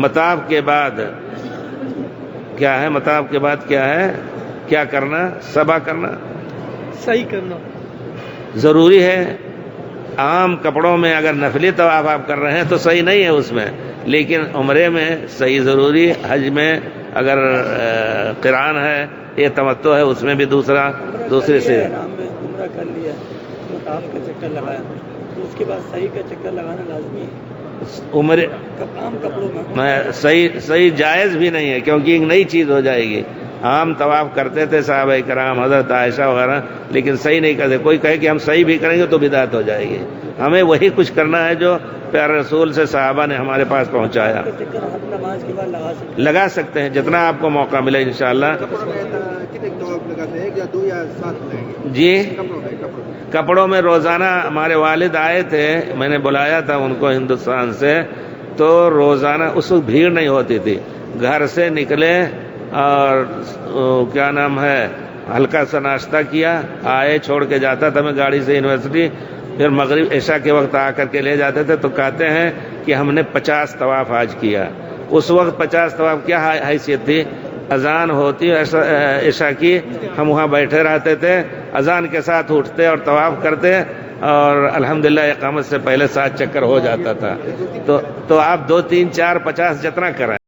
مطاف کے بعد کیا ہے؟ مطاف کے بعد کیا ہے؟ کیا کرنا؟ سبا کرنا، صحیح کرنا ضروری ہے۔ عام کپڑوں میں اگر نفلی طواف آپ کر رہے ہیں تو صحیح نہیں ہے اس میں، لیکن عمرے میں صحیح ضروری، حج میں اگر قران ہے، یہ تمتع ہے، اس میں بھی دوسری سے عمرہ کر لیا، مطاف کا چکر لگایا، تو اس کے بعد صحیح کا چکر لگانا لازمی ہے عمرے عام کپڑوں میں۔ صحیح جائز بھی نہیں ہے، کیونکہ ایک نئی چیز ہو جائے گی۔ عام طواف کرتے تھے صحابہ کرام، حضرت عائشہ وغیرہ، لیکن صحیح نہیں کرتے۔ کوئی کہے کہ ہم صحیح بھی کریں گے تو بدعت ہو جائے گی۔ ہمیں وہی کچھ کرنا ہے جو پیارے رسول سے صحابہ نے ہمارے پاس پہنچایا۔ نماز کے بعد لگا سکتے ہیں جتنا آپ کو موقع ملے انشاءاللہ۔ جی، کپڑوں میں روزانہ ہمارے والد آئے تھے، میں نے بلایا تھا ان کو ہندوستان سے، تو روزانہ اس وقت بھیڑ نہیں ہوتی تھی، گھر سے نکلے اور کیا نام ہے، ہلکا سا ناشتہ کیا، آئے، چھوڑ کے جاتا تھا میں گاڑی سے یونیورسٹی، پھر مغرب عشاء کے وقت آ کر کے لے جاتے تھے۔ تو کہتے ہیں کہ ہم نے 50 طواف آج کیا۔ اس وقت 50 طواف کیا حیثیت تھی؟ اذان ہوتی عشاء کی، ہم وہاں بیٹھے رہتے تھے، اذان کے ساتھ اٹھتے اور طواف کرتے، اور الحمدللہ اقامت سے پہلے 7 چکر ہو جاتا تھا۔ تو آپ 2 3 4 50 جتنا کریں۔